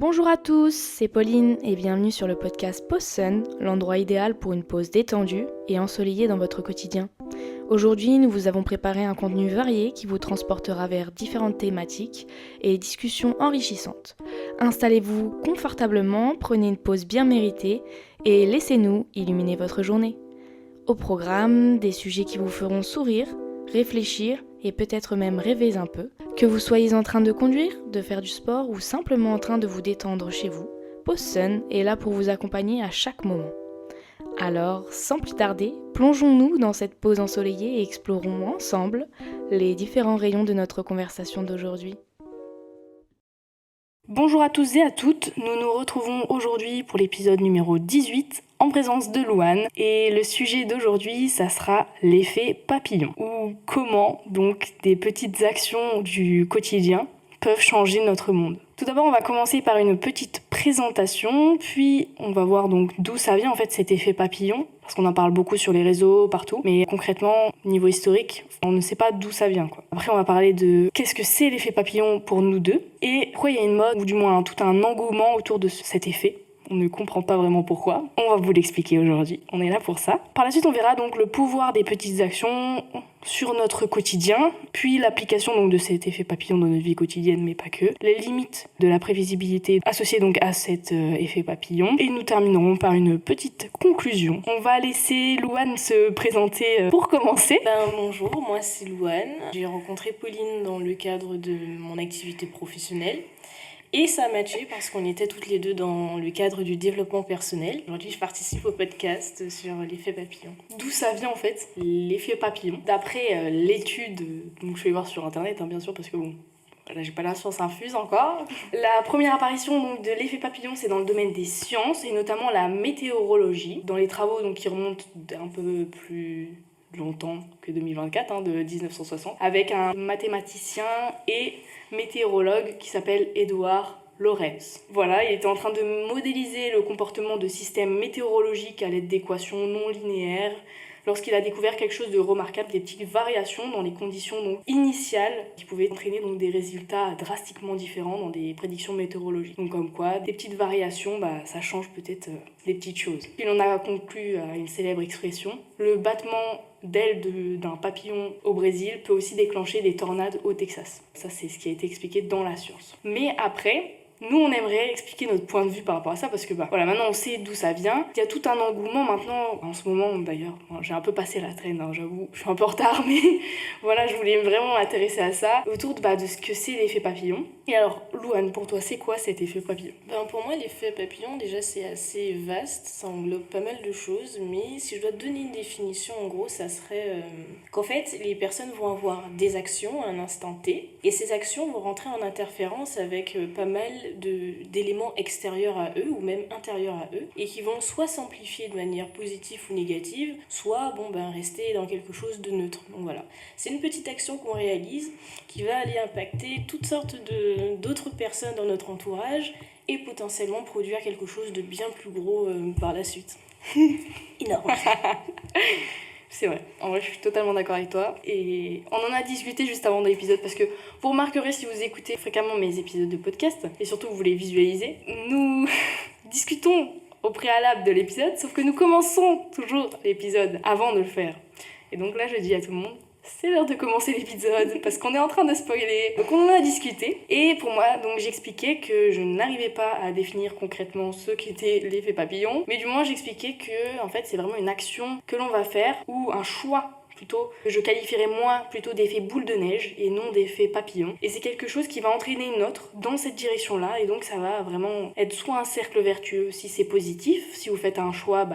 Bonjour à tous, c'est Pauline et bienvenue sur le podcast Pause Sun, l'endroit idéal pour une pause détendue et ensoleillée dans votre quotidien. Aujourd'hui, nous vous avons préparé un contenu varié qui vous transportera vers différentes thématiques et discussions enrichissantes. Installez-vous confortablement, prenez une pause bien méritée et laissez-nous illuminer votre journée. Au programme, des sujets qui vous feront sourire, réfléchir et peut-être même rêver un peu. Que vous soyez en train de conduire, de faire du sport ou simplement en train de vous détendre chez vous, Pause Sun est là pour vous accompagner à chaque moment. Alors, sans plus tarder, plongeons-nous dans cette pause ensoleillée et explorons ensemble les différents rayons de notre conversation d'aujourd'hui. Bonjour à tous et à toutes, nous nous retrouvons aujourd'hui pour l'épisode numéro 18 en présence de Louane et le sujet d'aujourd'hui ça sera l'effet papillon ou comment donc des petites actions du quotidien peuvent changer notre monde. Tout d'abord on va commencer par une petite présentation puis on va voir donc d'où ça vient en fait cet effet papillon parce qu'on en parle beaucoup sur les réseaux partout mais concrètement niveau historique on ne sait pas d'où ça vient quoi. Après on va parler de qu'est-ce que c'est l'effet papillon pour nous deux et pourquoi il y a une mode ou du moins tout un engouement autour de cet effet. On ne comprend pas vraiment pourquoi. On va vous l'expliquer aujourd'hui. On est là pour ça. Par la suite, on verra donc le pouvoir des petites actions sur notre quotidien, puis l'application donc de cet effet papillon dans notre vie quotidienne, mais pas que. Les limites de la prévisibilité associées donc à cet effet papillon. Et nous terminerons par une petite conclusion. On va laisser Louane se présenter pour commencer. Bonjour, moi c'est Louane. J'ai rencontré Pauline dans le cadre de mon activité professionnelle. Et ça a matché parce qu'on était toutes les deux dans le cadre du développement personnel. Aujourd'hui, je participe au podcast sur l'effet papillon. D'où ça vient en fait, l'effet papillon. D'après l'étude, donc je vais voir sur internet bien sûr parce que bon, là j'ai pas la science infuse encore. La première apparition donc, de l'effet papillon, c'est dans le domaine des sciences et notamment la météorologie. Dans les travaux donc, qui remontent d'un peu plus longtemps que 2024, de 1960, avec un mathématicien et météorologue qui s'appelle Edward Lorenz. Voilà, il était en train de modéliser le comportement de systèmes météorologiques à l'aide d'équations non linéaires lorsqu'il a découvert quelque chose de remarquable, des petites variations dans les conditions donc, initiales qui pouvaient entraîner donc, des résultats drastiquement différents dans des prédictions météorologiques. Donc comme quoi, des petites variations, ça change peut-être des petites choses. Puis on a conclu à une célèbre expression, le battement d'aile d'un papillon au Brésil peut aussi déclencher des tornades au Texas. Ça, c'est ce qui a été expliqué dans la science. Mais après, nous, on aimerait expliquer notre point de vue par rapport à ça parce que maintenant on sait d'où ça vient. Il y a tout un engouement maintenant, en ce moment d'ailleurs, j'ai un peu passé la traîne, j'avoue, je suis un peu en retard, mais voilà, je voulais vraiment m'intéresser à ça, autour de ce que c'est l'effet papillon. Et alors, Louane, pour toi, c'est quoi cet effet papillon ? Pour moi, l'effet papillon, déjà, c'est assez vaste, ça englobe pas mal de choses, mais si je dois te donner une définition, en gros, ça serait qu'en fait, les personnes vont avoir des actions à un instant T, et ces actions vont rentrer en interférence avec pas mal d'éléments extérieurs à eux ou même intérieurs à eux et qui vont soit s'amplifier de manière positive ou négative, soit rester dans quelque chose de neutre. Donc voilà, c'est une petite action qu'on réalise qui va aller impacter toutes sortes d'autres personnes dans notre entourage et potentiellement produire quelque chose de bien plus gros par la suite. Énorme. C'est vrai, en vrai je suis totalement d'accord avec toi et on en a discuté juste avant l'épisode parce que vous remarquerez si vous écoutez fréquemment mes épisodes de podcast et surtout vous les visualisez, nous discutons au préalable de l'épisode sauf que nous commençons toujours l'épisode avant de le faire. Et donc là je dis à tout le monde, c'est l'heure de commencer l'épisode parce qu'on est en train de spoiler. Donc on en a discuté et pour moi donc j'expliquais que je n'arrivais pas à définir concrètement ce qu'était l'effet papillon, mais du moins j'expliquais que en fait c'est vraiment une action que l'on va faire ou un choix plutôt, que je qualifierais moi plutôt d'effet boule de neige et non d'effet papillon. Et c'est quelque chose qui va entraîner une autre dans cette direction-là et donc ça va vraiment être soit un cercle vertueux si c'est positif, si vous faites un choix,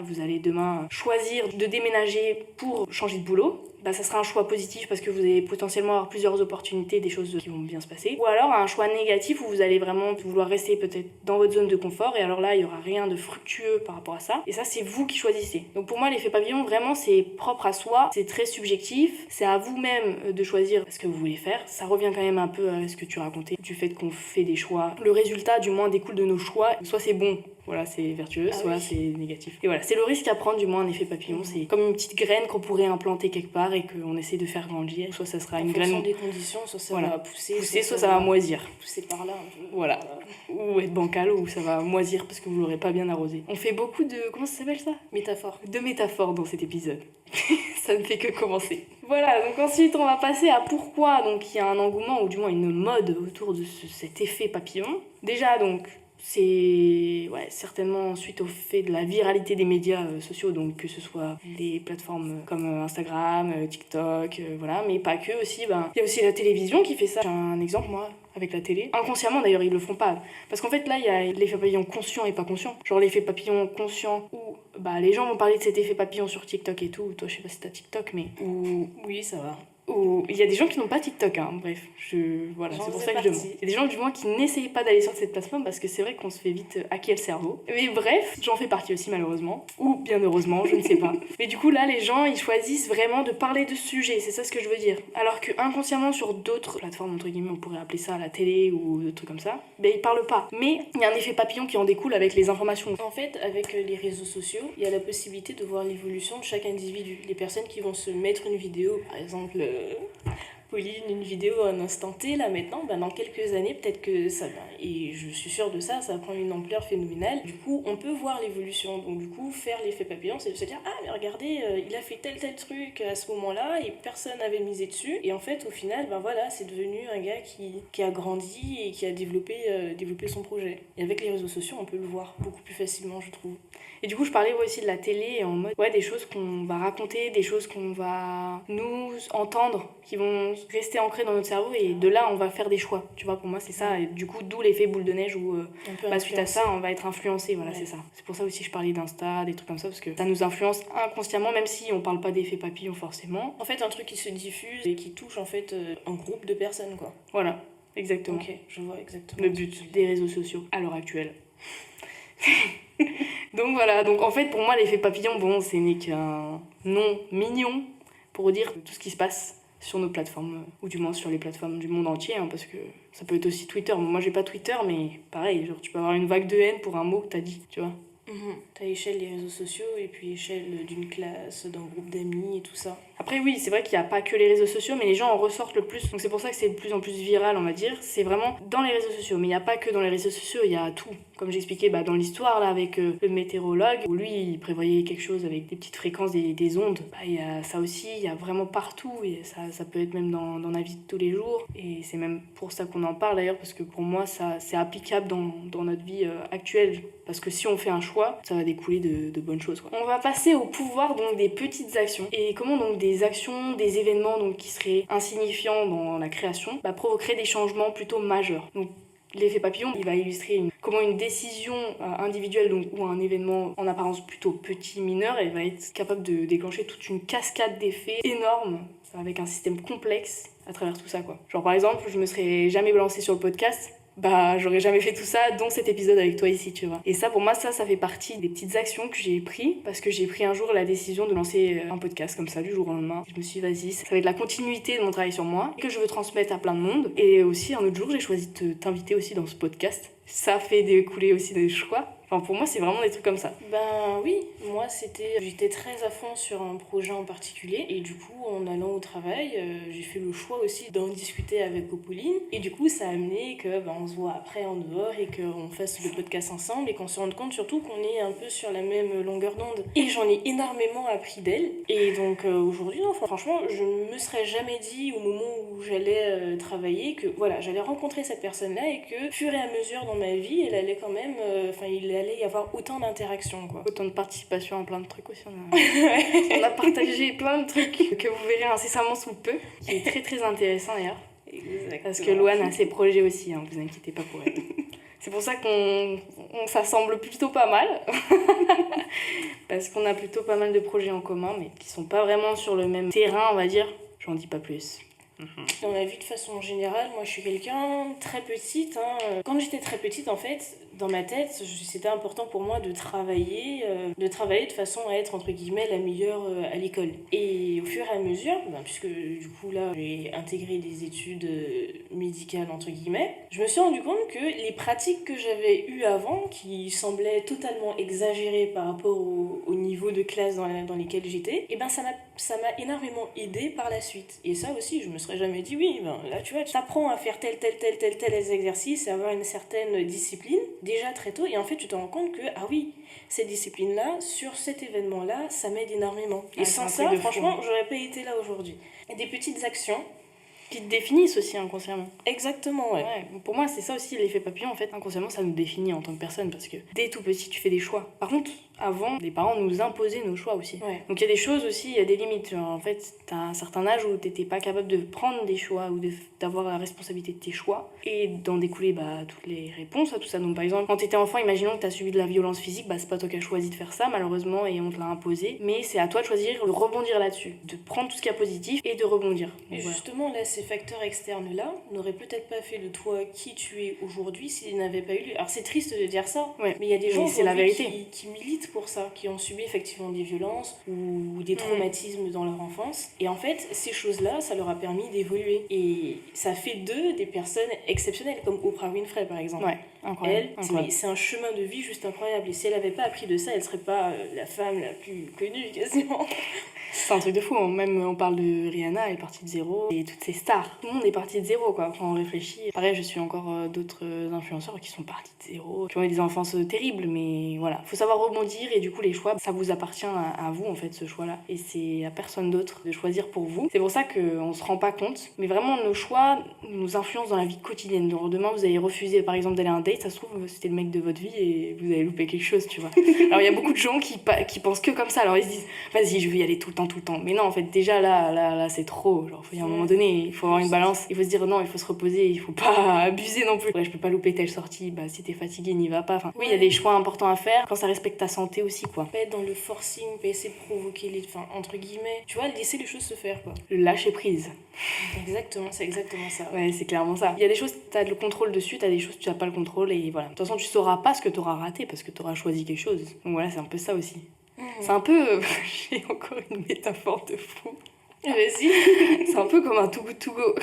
vous allez demain choisir de déménager pour changer de boulot. Ça sera un choix positif parce que vous allez potentiellement avoir plusieurs opportunités, des choses qui vont bien se passer. Ou alors un choix négatif où vous allez vraiment vouloir rester peut-être dans votre zone de confort et alors là, il n'y aura rien de fructueux par rapport à ça. Et ça, c'est vous qui choisissez. Donc pour moi, l'effet papillon, vraiment, c'est propre à soi, c'est très subjectif, c'est à vous-même de choisir ce que vous voulez faire. Ça revient quand même un peu à ce que tu racontais, du fait qu'on fait des choix. Le résultat, du moins, découle de nos choix. Soit c'est bon, voilà, c'est vertueux, soit c'est négatif. Et voilà, c'est le risque à prendre, du moins un effet papillon. C'est comme une petite graine qu'on pourrait implanter quelque part et qu'on essaie de faire grandir. Soit ça sera une graine. En fonction des conditions, soit ça va pousser, soit ça va moisir. Pousser par là un peu. Voilà. Ou être bancal, ou ça va moisir parce que vous l'aurez pas bien arrosé. On fait beaucoup de. Comment ça s'appelle ça ? Métaphore. De métaphores dans cet épisode. Ça ne fait que commencer. Voilà, donc ensuite on va passer à pourquoi donc il y a un engouement, ou du moins une mode autour de cet effet papillon. Déjà donc, c'est certainement suite au fait de la viralité des médias sociaux, donc que ce soit les plateformes comme Instagram, TikTok, voilà, mais pas que aussi. Il y a aussi la télévision qui fait ça. J'ai un exemple, moi, avec la télé. Inconsciemment d'ailleurs, ils le font pas. Parce qu'en fait là, il y a l'effet papillon conscient et pas conscient. Genre l'effet papillon conscient où les gens vont parler de cet effet papillon sur TikTok et tout. Toi, je sais pas si t'as TikTok, mais... Oui, ça va. Il y a des gens qui n'ont pas TikTok, hein. Bref, voilà, c'est pour ça que je demande. Il y a des gens du moins qui n'essayent pas d'aller sur cette plateforme parce que c'est vrai qu'on se fait vite hacker le cerveau. Mais bref, j'en fais partie aussi malheureusement, ou bien heureusement, je ne sais pas. Mais du coup là, les gens ils choisissent vraiment de parler de ce sujet, c'est ça ce que je veux dire. Alors que inconsciemment sur d'autres plateformes entre guillemets, on pourrait appeler ça la télé ou des trucs comme ça, ils parlent pas. Mais il y a un effet papillon qui en découle avec les informations. En fait, avec les réseaux sociaux, il y a la possibilité de voir l'évolution de chaque individu. Les personnes qui vont se mettre une vidéo, par exemple Pauline, une vidéo à un instant T, là maintenant, dans quelques années, peut-être que ça va, et je suis sûre de ça, ça va prendre une ampleur phénoménale. Du coup, on peut voir l'évolution. Donc du coup, faire l'effet papillon, c'est de se dire, ah mais regardez, il a fait tel truc à ce moment-là, et personne n'avait misé dessus. Et en fait, au final, voilà, c'est devenu un gars qui a grandi et qui a développé son projet. Et avec les réseaux sociaux, on peut le voir beaucoup plus facilement, je trouve. Et du coup, je parlais aussi de la télé en mode, des choses qu'on va raconter, des choses qu'on va nous entendre, qui vont rester ancrées dans notre cerveau, et de là, on va faire des choix. Tu vois, pour moi, c'est ça. Et du coup, d'où l'effet boule de neige où, suite à ça, on va être influencé. Voilà, c'est ça. C'est pour ça aussi que je parlais d'Insta, des trucs comme ça, parce que ça nous influence inconsciemment, même si on parle pas d'effet papillon forcément. En fait, un truc qui se diffuse et qui touche en fait un groupe de personnes, quoi. Voilà, exactement. Ok, je vois exactement. Le but des réseaux sociaux à l'heure actuelle. Donc voilà, donc en fait pour moi l'effet papillon, ce n'est qu'un nom mignon pour dire tout ce qui se passe sur nos plateformes, ou du moins sur les plateformes du monde entier, parce que ça peut être aussi Twitter. Moi j'ai pas Twitter, mais pareil, genre tu peux avoir une vague de haine pour un mot que t'as dit, tu vois. T'as l'échelle des réseaux sociaux et puis l'échelle d'une classe, d'un groupe d'amis et tout ça. Après oui, c'est vrai qu'il n'y a pas que les réseaux sociaux, mais les gens en ressortent le plus. Donc c'est pour ça que c'est de plus en plus viral, on va dire. C'est vraiment dans les réseaux sociaux. Mais il n'y a pas que dans les réseaux sociaux, il y a tout. Comme j'expliquais dans l'histoire, là, avec le météorologue, où lui, il prévoyait quelque chose avec des petites fréquences, des ondes. Il y a ça aussi, il y a vraiment partout. Et ça peut être même dans la vie de tous les jours. Et c'est même pour ça qu'on en parle d'ailleurs, parce que pour moi, ça, c'est applicable dans notre vie actuelle. Parce que si on fait un choix, ça va découler de bonnes choses, quoi. On va passer au pouvoir donc des petites actions. Et comment donc des actions, des événements donc, qui seraient insignifiants dans la création, provoqueraient des changements plutôt majeurs. Donc l'effet papillon, il va illustrer comment une décision individuelle donc, ou un événement en apparence plutôt petit, mineur, elle va être capable de déclencher toute une cascade d'effets énormes avec un système complexe à travers tout ça, quoi. Genre par exemple, je me serais jamais lancée sur le podcast, j'aurais jamais fait tout ça, dont cet épisode avec toi ici, tu vois. Et ça, pour moi, ça fait partie des petites actions que j'ai prises, parce que j'ai pris un jour la décision de lancer un podcast comme ça, du jour au lendemain. Je me suis dit, vas-y, ça va être la continuité de mon travail sur moi, que je veux transmettre à plein de monde. Et aussi, un autre jour, j'ai choisi de t'inviter aussi dans ce podcast. Ça fait découler aussi des choix. Enfin, pour moi, c'est vraiment des trucs comme ça. Oui, moi, j'étais très à fond sur un projet en particulier. Et du coup, en allant au travail, j'ai fait le choix aussi d'en discuter avec Pauline. Et du coup, ça a amené on se voit après en dehors et qu'on fasse le podcast ensemble et qu'on se rende compte surtout qu'on est un peu sur la même longueur d'onde. Et j'en ai énormément appris d'elle. Et donc, aujourd'hui, franchement, je ne me serais jamais dit au moment où j'allais travailler que j'allais rencontrer cette personne-là et que, fur et à mesure dans ma vie, elle allait quand même... il allait y avoir autant d'interactions, quoi. Autant de participation à plein de trucs aussi. On a partagé plein de trucs que vous verrez incessamment sous peu, qui est très très intéressant d'ailleurs. Exactement. Parce que Louane a ses projets aussi, vous inquiétez pas pour elle. C'est pour ça qu'on s'assemble plutôt pas mal. Parce qu'on a plutôt pas mal de projets en commun, mais qui sont pas vraiment sur le même terrain, on va dire. J'en dis pas plus. Dans la vie de façon générale, moi je suis quelqu'un très petite. Quand j'étais très petite, en fait, dans ma tête, c'était important pour moi de travailler de façon à être entre guillemets la meilleure à l'école. Et au fur et à mesure, puisque du coup là j'ai intégré des études médicales entre guillemets, je me suis rendu compte que les pratiques que j'avais eues avant, qui semblaient totalement exagérées par rapport au niveau de classe dans lesquelles j'étais, et ça m'a énormément aidée par la suite. Et ça aussi, je me serais jamais dit oui, là tu vois, tu apprends à faire tel exercice et avoir une certaine discipline déjà très tôt, et en fait tu te rends compte que ah oui, cette discipline-là, sur cet événement-là, ça m'aide énormément. Et sans ça, franchement, j'aurais pas été là aujourd'hui. Et des petites actions qui te définissent aussi inconsciemment. Exactement, ouais. Pour moi, c'est ça aussi l'effet papillon. En fait, inconsciemment, ça nous définit en tant que personne parce que dès tout petit, tu fais des choix. Par contre, avant, les parents nous imposaient nos choix aussi. Ouais. Donc il y a des choses aussi, il y a des limites. Genre, en fait, t'as un certain âge où t'étais pas capable de prendre des choix ou d'avoir la responsabilité de tes choix et d'en découler toutes les réponses à tout ça. Donc par exemple, quand t'étais enfant, imaginons que t'as subi de la violence physique, c'est pas toi qui as choisi de faire ça malheureusement et on te l'a imposé. Mais c'est à toi de choisir de rebondir là-dessus, de prendre tout ce qu'il y a positif et de rebondir. Et justement, là, ces facteurs externes-là n'auraient peut-être pas fait de toi qui tu es aujourd'hui s'ils n'avaient pas eu lieu. Alors c'est triste de dire ça, mais il y a des gens c'est la vérité. Qui militent pour ça, qui ont subi effectivement des violences ou des traumatismes dans leur enfance. Et en fait, ces choses-là, ça leur a permis d'évoluer. Et ça fait d'eux des personnes exceptionnelles, comme Oprah Winfrey par exemple. Ouais, incroyable. C'est un chemin de vie juste incroyable. Et si elle n'avait pas appris de ça, elle serait pas la femme la plus connue quasiment. C'est un truc de fou, hein. Même on parle de Rihanna, elle est partie de zéro, et toutes ces stars, tout le monde est parti de zéro quoi, quand on réfléchit. Pareil, je suis encore d'autres influenceurs qui sont partis de zéro, qui ont eu des enfances terribles, mais voilà, faut savoir rebondir et du coup les choix, ça vous appartient à vous en fait ce choix-là, et c'est à personne d'autre de choisir pour vous. C'est pour ça qu'on se rend pas compte, mais vraiment nos choix nous influencent dans la vie quotidienne. Donc demain vous avez refusé par exemple d'aller à un date, ça se trouve c'était le mec de votre vie et vous avez loupé quelque chose, tu vois. Alors il y a beaucoup de gens qui pensent que comme ça, alors ils se disent vas-y je vais y aller tout le temps. Mais non, en fait, déjà là c'est trop. Genre, il y a un moment donné, il faut avoir une balance. Il faut se dire non, il faut se reposer, il faut pas abuser non plus. Ouais, je peux pas louper telle sortie, si t'es fatigué, n'y va pas. Enfin, oui, il y a des choix importants à faire quand ça respecte ta santé aussi, quoi. Pas être dans le forcing, pas essayer de provoquer entre guillemets, tu vois, laisser les choses se faire, quoi. Le lâcher prise. Exactement, c'est exactement ça. Ouais, c'est clairement ça. Il y a des choses, t'as le contrôle dessus, t'as des choses, tu n'as pas le contrôle, et voilà. De toute façon, tu sauras pas ce que t'auras raté parce que t'auras choisi quelque chose. Donc voilà, c'est un peu ça aussi. C'est un peu... J'ai encore une métaphore de fou. Vas-y. C'est un peu comme un Too Good To Go.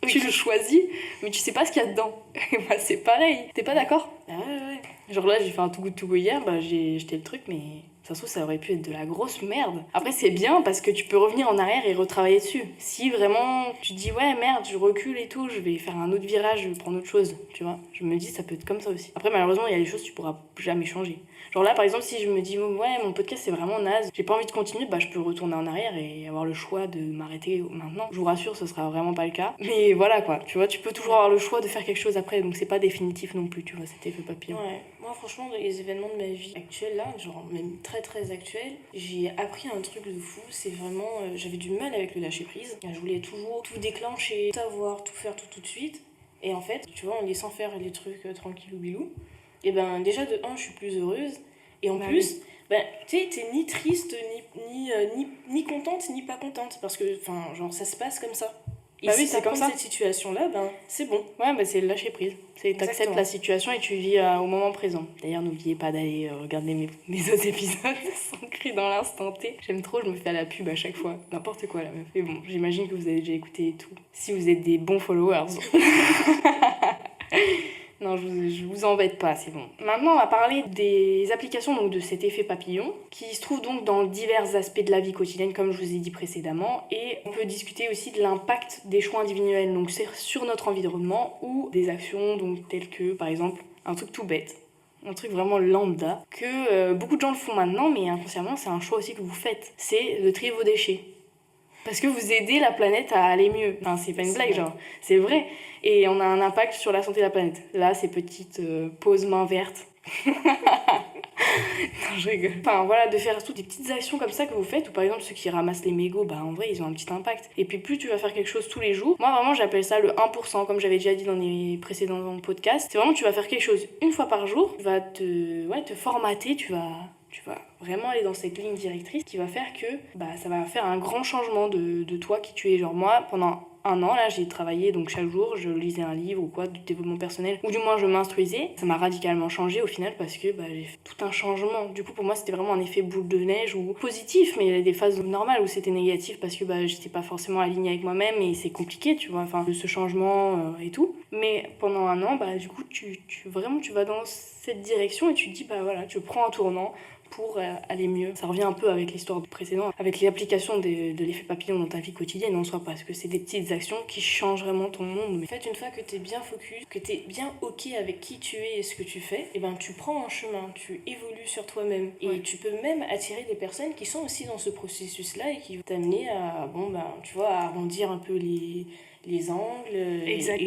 Tu le choisis, mais tu sais pas ce qu'il y a dedans. Et moi, c'est pareil. T'es pas d'accord ? Ah ouais. Genre là, j'ai fait un Too Good To Go hier, j'ai jeté le truc, mais ça se trouve, ça aurait pu être de la grosse merde. Après, c'est bien parce que tu peux revenir en arrière et retravailler dessus. Si vraiment tu te dis, ouais, merde, je recule et tout, je vais faire un autre virage, je vais prendre autre chose, tu vois. Je me dis, ça peut être comme ça aussi. Après, malheureusement, il y a des choses que tu pourras jamais changer. Genre là, par exemple, si je me dis, ouais, mon podcast c'est vraiment naze, j'ai pas envie de continuer, je peux retourner en arrière et avoir le choix de m'arrêter maintenant. Je vous rassure, ce sera vraiment pas le cas. Mais voilà quoi, tu vois, tu peux toujours avoir le choix de faire quelque chose après, donc c'est pas définitif non plus, tu vois, cet effet papillon. Ouais, moi franchement, dans les événements de ma vie actuelle là, genre même très très actuels, j'ai appris un truc de fou, c'est vraiment, j'avais du mal avec le lâcher prise. Je voulais toujours tout déclencher, tout avoir, tout faire tout de suite. Et en fait, tu vois, en laissant faire les trucs tranquillou bilou, et déjà de je suis plus heureuse, et en plus tu sais, t'es ni triste ni contente ni pas contente parce que genre ça se passe comme ça. Et si c'est comme ça. cette situation là, c'est bon. Ouais, c'est le lâcher prise. C'est t'acceptes la situation et tu vis au moment présent. D'ailleurs, n'oubliez pas d'aller regarder mes autres épisodes s'ancrer dans l'instant T. J'aime trop, je me fais à la pub à chaque fois. N'importe quoi, la meuf. Mais bon, j'imagine que vous avez déjà écouté et tout. Si vous êtes des bons followers. Non, je vous embête pas, c'est bon. Maintenant, on va parler des applications donc, de cet effet papillon, qui se trouve donc dans divers aspects de la vie quotidienne, comme je vous ai dit précédemment, et on peut discuter aussi de l'impact des choix individuels, donc sur notre environnement, ou des actions donc, telles que, par exemple, un truc tout bête, un truc vraiment lambda, que beaucoup de gens le font maintenant, mais inconsciemment, c'est un choix aussi que vous faites, c'est de trier vos déchets. Parce que vous aidez la planète à aller mieux. Enfin, c'est pas une blague, genre. C'est vrai. Et on a un impact sur la santé de la planète. Là, ces petites pauses mains vertes. Non, je rigole. Enfin, voilà, de faire toutes des petites actions comme ça que vous faites. Ou par exemple, ceux qui ramassent les mégots, en vrai, ils ont un petit impact. Et puis, plus tu vas faire quelque chose tous les jours. Moi, vraiment, j'appelle ça le 1%, comme j'avais déjà dit dans les précédents podcasts. C'est vraiment, tu vas faire quelque chose une fois par jour. Tu vas te formater, tu vas vraiment aller dans cette ligne directrice qui va faire que ça va faire un grand changement de toi qui tu es. Genre moi, pendant 1 an, là, j'ai travaillé, donc chaque jour, je lisais un livre ou quoi, de développement personnel, ou du moins je m'instruisais. Ça m'a radicalement changé au final parce que j'ai fait tout un changement. Du coup, pour moi, c'était vraiment un effet boule de neige ou positif, mais il y a des phases normales où c'était négatif parce que j'étais pas forcément alignée avec moi-même et c'est compliqué, tu vois, enfin, ce changement et tout. Mais pendant 1 an, du coup, tu vas dans cette direction et tu te dis, voilà, tu prends un tournant pour aller mieux. Ça revient un peu avec l'histoire précédente, avec l'application de l'effet papillon dans ta vie quotidienne en soi, parce que c'est des petites actions qui changent vraiment ton monde. En fait, une fois que t'es bien focus, que t'es bien ok avec qui tu es et ce que tu fais, et tu prends un chemin, tu évolues sur toi-même. Et tu peux même attirer des personnes qui sont aussi dans ce processus-là et qui vont t'amener à, tu vois, à arrondir un peu les angles. Exact.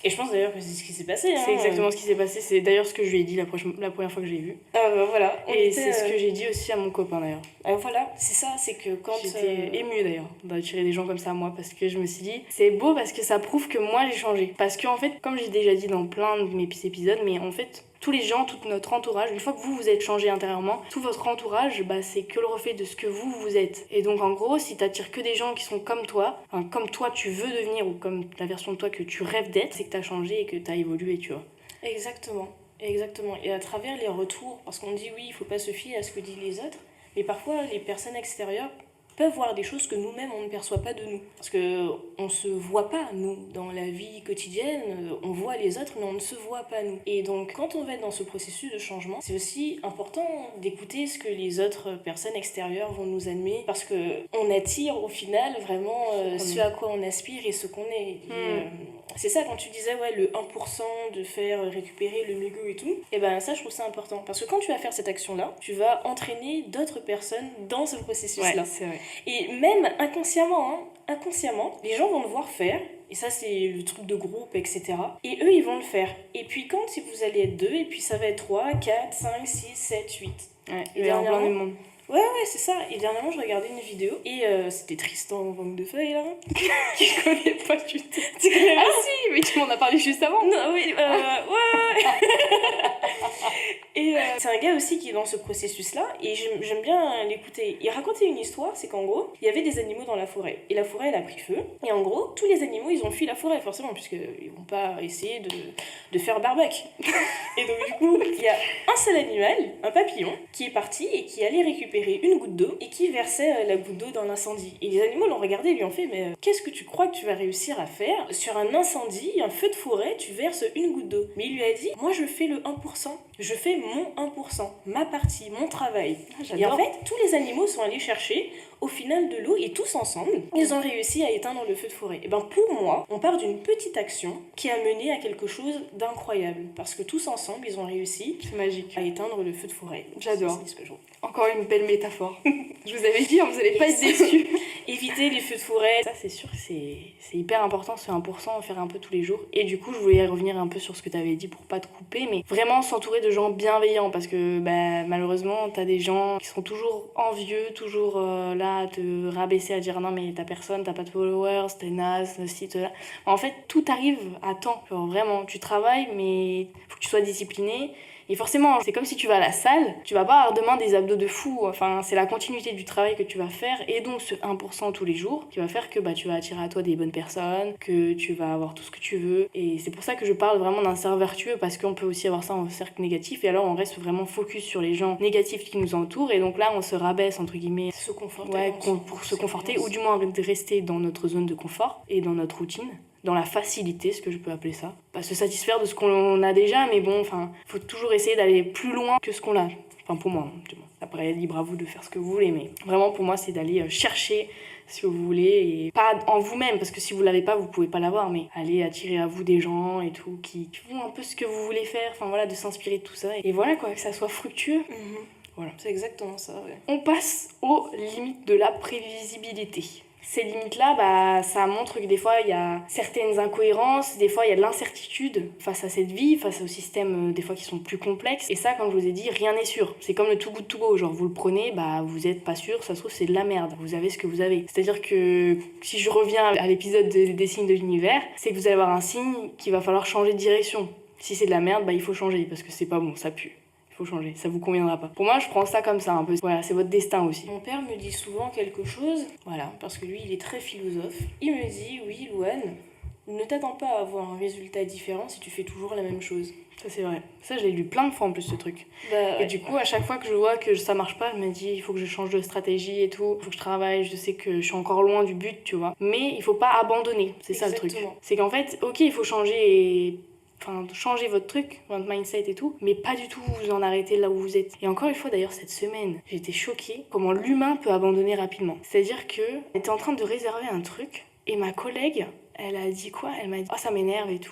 Et je pense d'ailleurs que c'est ce qui s'est passé. C'est exactement ce qui s'est passé. C'est d'ailleurs ce que je lui ai dit la première fois que je l'ai vu. Voilà. Et c'est ce que j'ai dit aussi à mon copain d'ailleurs. Voilà, c'est ça, c'est que quand... J'étais émue d'ailleurs d'attirer des gens comme ça à moi parce que je me suis dit, c'est beau parce que ça prouve que moi j'ai changé. Parce qu'en fait, comme j'ai déjà dit dans plein de mes épisodes, mais en fait... tous les gens, tout notre entourage, une fois que vous êtes changé intérieurement, tout votre entourage, c'est que le reflet de ce que vous êtes. Et donc en gros, si t'attires que des gens qui sont comme toi, enfin, comme toi tu veux devenir ou comme la version de toi que tu rêves d'être, c'est que t'as changé et que t'as évolué, tu vois. Exactement. Et à travers les retours, parce qu'on dit oui, il faut pas se fier à ce que disent les autres, mais parfois les personnes extérieures peuvent voir des choses que nous-mêmes on ne perçoit pas de nous. Parce qu'on ne se voit pas, nous, dans la vie quotidienne, on voit les autres, mais on ne se voit pas, nous. Et donc, quand on va être dans ce processus de changement, c'est aussi important d'écouter ce que les autres personnes extérieures vont nous amener, parce qu'on attire au final vraiment ce à quoi on aspire et ce qu'on est. C'est ça, quand tu disais, le 1% de faire récupérer le mégot et tout, et ça, je trouve ça important. Parce que quand tu vas faire cette action-là, tu vas entraîner d'autres personnes dans ce processus-là. Ouais, c'est vrai. Et même inconsciemment, les gens vont le voir faire. Et ça, c'est le truc de groupe, etc. Et eux, ils vont le faire. Et puis, quand vous allez être 2, et puis ça va être 3, 4, 5, 6, 7, 8. Ouais, il y a plein de monde. Ouais, c'est ça. Et dernièrement, je regardais une vidéo et c'était Tristan Vang de Feuille, là. Que je connais pas du tout. Ah si, mais tu m'en as parlé juste avant. Non, oui, ouais. Et c'est un gars aussi qui est dans ce processus-là et j'aime bien l'écouter. Il racontait une histoire, c'est qu'en gros, il y avait des animaux dans la forêt. Et la forêt, elle a pris feu. Et en gros, tous les animaux, ils ont fui la forêt, forcément, puisqu'ils vont pas essayer de faire barbecue. Et donc, du coup, il y a un seul animal, un papillon, qui est parti et qui allait récupérer une goutte d'eau et qui versait la goutte d'eau dans l'incendie. Et les animaux l'ont regardé et lui ont fait, mais qu'est-ce que tu crois que tu vas réussir à faire sur un incendie, un feu de forêt, tu verses une goutte d'eau. Mais il lui a dit, moi je fais le 1%, je fais mon 1%, ma partie, mon travail. Et en fait, tous les animaux sont allés chercher au final de l'eau et tous ensemble, ils ont réussi à éteindre le feu de forêt. Et pour moi, on part d'une petite action qui a mené à quelque chose d'incroyable. Parce que tous ensemble, ils ont réussi c'est magique. à éteindre le feu de forêt. J'adore. C'est ce que je trouve. Encore une belle métaphore. Je vous avais dit, vous n'allez pas être déçus. Éviter les feux de forêt. Ça, c'est sûr que c'est hyper important, ce 1%, faire un peu tous les jours. Et du coup, je voulais revenir un peu sur ce que tu avais dit pour pas te couper, mais vraiment s'entourer de gens bienveillants parce que malheureusement, t'as des gens qui seront toujours envieux, toujours là à te rabaisser, à dire non, mais t'as personne, t'as pas de followers, t'es naze, ci, là. En fait, tout arrive à temps. Genre, vraiment, tu travailles, mais faut que tu sois discipliné. Et forcément, c'est comme si tu vas à la salle, tu vas pas avoir demain des abdos de fou. Enfin, c'est la continuité du travail que tu vas faire et donc ce 1% tous les jours qui va faire que tu vas attirer à toi des bonnes personnes, que tu vas avoir tout ce que tu veux. Et c'est pour ça que je parle vraiment d'un cercle vertueux parce qu'on peut aussi avoir ça en cercle négatif et alors on reste vraiment focus sur les gens négatifs qui nous entourent et donc là on se rabaisse entre guillemets se conforter pour se conforter ou du moins de rester dans notre zone de confort et dans notre routine. Dans la facilité, ce que je peux appeler ça. Pas se satisfaire de ce qu'on a déjà, mais bon, faut toujours essayer d'aller plus loin que ce qu'on a. Enfin, pour moi, du moins. Après, libre à vous de faire ce que vous voulez, mais vraiment, pour moi, c'est d'aller chercher ce que vous voulez, et pas en vous-même, parce que si vous l'avez pas, vous pouvez pas l'avoir, mais aller attirer à vous des gens et tout, qui font un peu ce que vous voulez faire, enfin voilà, de s'inspirer de tout ça, et voilà quoi, que ça soit fructueux. Voilà. C'est exactement ça, ouais. On passe aux limites de la prévisibilité. Ces limites-là, ça montre que des fois, il y a certaines incohérences, des fois, il y a de l'incertitude face à cette vie, face aux systèmes, des fois, qui sont plus complexes. Et ça, comme je vous ai dit, rien n'est sûr. C'est comme le too good to go. Genre, vous le prenez, vous êtes pas sûr, ça se trouve, c'est de la merde. Vous avez ce que vous avez. C'est-à-dire que, si je reviens à l'épisode des signes de l'univers, c'est que vous allez avoir un signe qu'il va falloir changer de direction. Si c'est de la merde, il faut changer, parce que c'est pas bon, ça pue. il faut changer, ça vous conviendra pas. Pour moi, je prends ça comme ça un peu. Voilà, c'est votre destin aussi. Mon père me dit souvent quelque chose, voilà, parce que lui, il est très philosophe. Il me dit, oui, Louane, ne t'attends pas à avoir un résultat différent si tu fais toujours la même chose. Ça, c'est vrai. Ça, je l'ai lu plein de fois en plus, ce truc. Bah, Et du coup, à chaque fois que je vois que ça marche pas, je me dis, il faut que je change de stratégie et tout. Il faut que je travaille, je sais que je suis encore loin du but, tu vois. Mais il faut pas abandonner, c'est ça le truc. Exactement. C'est qu'en fait, ok, il faut changer changer votre truc, votre mindset et tout, mais pas du tout vous en arrêter là où vous êtes. Et encore une fois d'ailleurs cette semaine, j'étais choquée comment l'humain peut abandonner rapidement. C'est-à-dire que j'étais en train de réserver un truc et ma collègue, elle a dit quoi? Elle m'a dit « Oh, ça m'énerve et tout.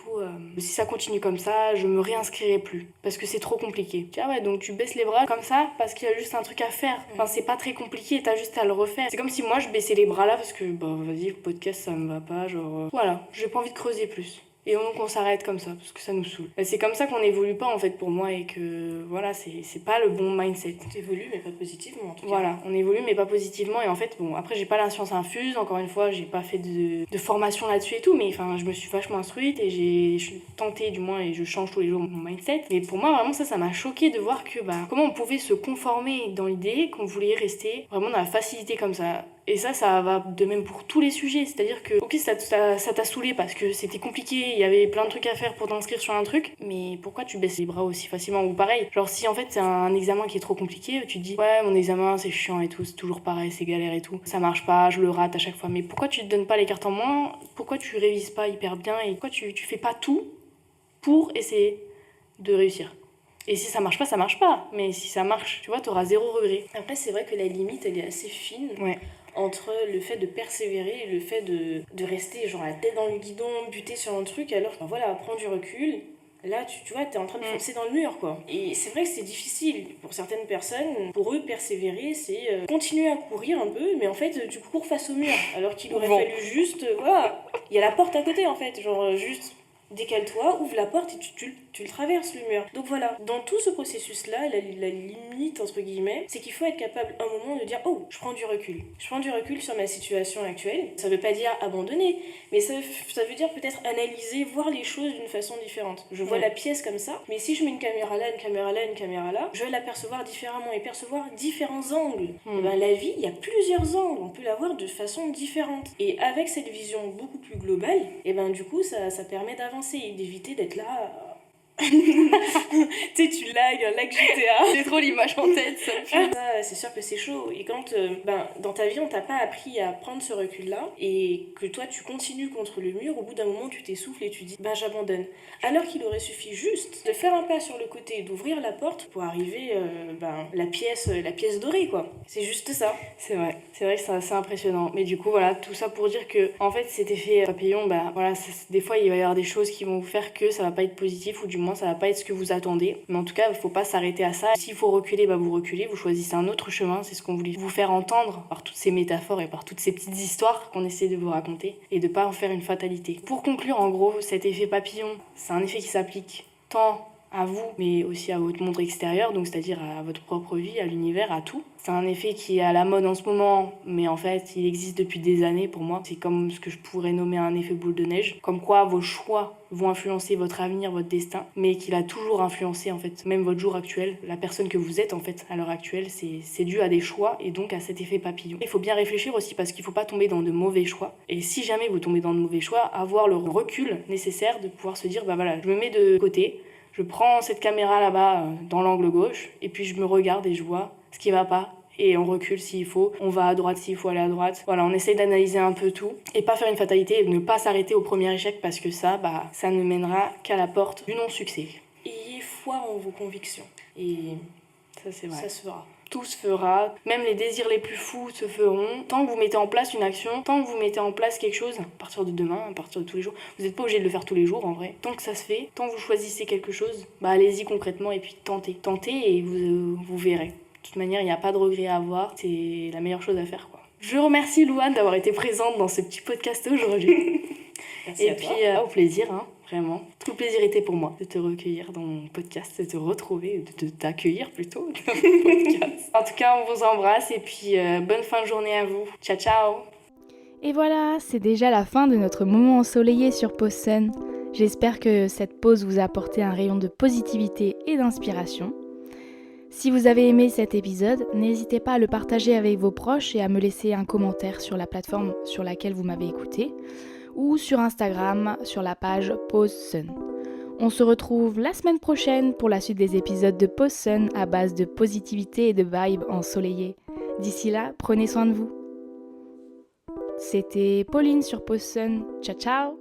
Si ça continue comme ça, je me réinscrirai plus. Parce que c'est trop compliqué. » Tu dis « Ah ouais, donc tu baisses les bras comme ça parce qu'il y a juste un truc à faire. Enfin, c'est pas très compliqué, t'as juste à le refaire. » C'est comme si moi, je baissais les bras là parce que, vas-y, le podcast, ça me va pas. Genre, voilà, j'ai pas envie de creuser plus. Et donc on s'arrête comme ça, parce que ça nous saoule. C'est comme ça qu'on n'évolue pas en fait pour moi et que voilà, c'est pas le bon mindset. On évolue mais pas positivement en tout cas. Voilà, on évolue mais pas positivement et en fait, bon, après j'ai pas la science infuse, encore une fois, j'ai pas fait de formation là-dessus et tout, mais enfin, je me suis vachement instruite et je suis tentée du moins et je change tous les jours mon mindset. Mais pour moi, vraiment, ça m'a choquée de voir que comment on pouvait se conformer dans l'idée qu'on voulait rester vraiment dans la facilité comme ça. Et ça va de même pour tous les sujets. C'est-à-dire que, ok, ça t'a saoulé parce que c'était compliqué, il y avait plein de trucs à faire pour t'inscrire sur un truc, mais pourquoi tu baisses les bras aussi facilement? Ou pareil, genre si en fait c'est un examen qui est trop compliqué, tu te dis, ouais, mon examen c'est chiant et tout, c'est toujours pareil, c'est galère et tout, ça marche pas, je le rate à chaque fois. Mais pourquoi tu te donnes pas les cartes en main? Pourquoi tu révises pas hyper bien? Et pourquoi tu fais pas tout pour essayer de réussir? Et si ça marche pas, ça marche pas. Mais si ça marche, tu vois, t'auras zéro regret. Après, c'est vrai que la limite, elle est assez fine. Ouais. Entre le fait de persévérer et le fait de rester genre la tête dans le guidon, buter sur un truc, alors voilà, prends du recul. Là, tu vois, t'es en train de foncer dans le mur, quoi. Et c'est vrai que c'est difficile. Pour certaines personnes, pour eux, persévérer, c'est continuer à courir un peu, mais en fait, tu cours face au mur. Alors qu'il aurait fallu juste, voilà, il y a la porte à côté, en fait. Genre, juste, décale-toi, ouvre la porte et tu le traverses, le mur. Donc voilà, dans tout ce processus-là, la limite, entre guillemets, c'est qu'il faut être capable, un moment, de dire « Oh, je prends du recul. Je prends du recul sur ma situation actuelle. » Ça veut pas dire abandonner, mais ça veut dire peut-être analyser, voir les choses d'une façon différente. Je vois la pièce comme ça, mais si je mets une caméra là, une caméra là, une caméra là, je vais l'apercevoir différemment et percevoir différents angles. Et ben, la vie, il y a plusieurs angles. On peut la voir de façon différente. Et avec cette vision beaucoup plus globale, et ben du coup, ça permet d'avancer et d'éviter d'être là... tu sais, tu lag GTA. J'ai trop l'image en tête, ça. Ça, c'est sûr que c'est chaud. Et quand, dans ta vie, on t'a pas appris à prendre ce recul-là, et que toi, tu continues contre le mur, au bout d'un moment, tu t'essouffles et tu dis, j'abandonne. Alors qu'il aurait suffi juste de faire un pas sur le côté et d'ouvrir la porte pour arriver, la pièce dorée, quoi. C'est juste ça. C'est vrai que c'est assez impressionnant. Mais du coup, voilà, tout ça pour dire que, en fait, cet effet papillon, voilà, des fois, il va y avoir des choses qui vont vous faire que ça va pas être positif, ou du moins, ça va pas être ce que vous attendez. Mais en tout cas, il faut pas s'arrêter à ça. S'il faut reculer, vous reculez, vous choisissez un autre chemin. C'est ce qu'on voulait vous faire entendre par toutes ces métaphores et par toutes ces petites histoires qu'on essaie de vous raconter, et de pas en faire une fatalité. Pour conclure, en gros, cet effet papillon, c'est un effet qui s'applique tant à vous, mais aussi à votre monde extérieur, donc c'est-à-dire à votre propre vie, à l'univers, à tout. C'est un effet qui est à la mode en ce moment, mais en fait, il existe depuis des années pour moi. C'est comme ce que je pourrais nommer un effet boule de neige, comme quoi vos choix vont influencer votre avenir, votre destin, mais qu'il a toujours influencé, en fait, même votre jour actuel. La personne que vous êtes, en fait, à l'heure actuelle, c'est dû à des choix et donc à cet effet papillon. Il faut bien réfléchir aussi parce qu'il ne faut pas tomber dans de mauvais choix. Et si jamais vous tombez dans de mauvais choix, avoir le recul nécessaire de pouvoir se dire, voilà, je me mets de côté, je prends cette caméra là-bas dans l'angle gauche et puis je me regarde et je vois ce qui va pas et on recule s'il faut, on va à droite s'il faut aller à droite. Voilà, on essaye d'analyser un peu tout et pas faire une fatalité et ne pas s'arrêter au premier échec parce que ça ne mènera qu'à la porte du non-succès. Ayez foi en vos convictions et ça c'est vrai. Ça se fera. Tout se fera, même les désirs les plus fous se feront. Tant que vous mettez en place une action, tant que vous mettez en place quelque chose, à partir de demain, à partir de tous les jours, vous n'êtes pas obligé de le faire tous les jours en vrai. Tant que ça se fait, tant que vous choisissez quelque chose, allez-y concrètement et puis tentez. Tentez et vous verrez. De toute manière, il n'y a pas de regret à avoir, c'est la meilleure chose à faire, quoi. Je remercie Louane d'avoir été présente dans ce petit podcast aujourd'hui. Merci et à puis, toi. au plaisir, vraiment. Tout le plaisir était pour moi de te recueillir dans mon podcast, de te retrouver, de t'accueillir plutôt dans mon podcast. En tout cas, on vous embrasse et puis bonne fin de journée à vous. Ciao, ciao. Et voilà, c'est déjà la fin de notre moment ensoleillé sur Pause Sun. J'espère que cette pause vous a apporté un rayon de positivité et d'inspiration. Si vous avez aimé cet épisode, n'hésitez pas à le partager avec vos proches et à me laisser un commentaire sur la plateforme sur laquelle vous m'avez écouté ou sur Instagram sur la page Pause Sun. On se retrouve la semaine prochaine pour la suite des épisodes de Pause Sun à base de positivité et de vibes ensoleillées. D'ici là, prenez soin de vous. C'était Pauline sur Pause Sun. Ciao ciao!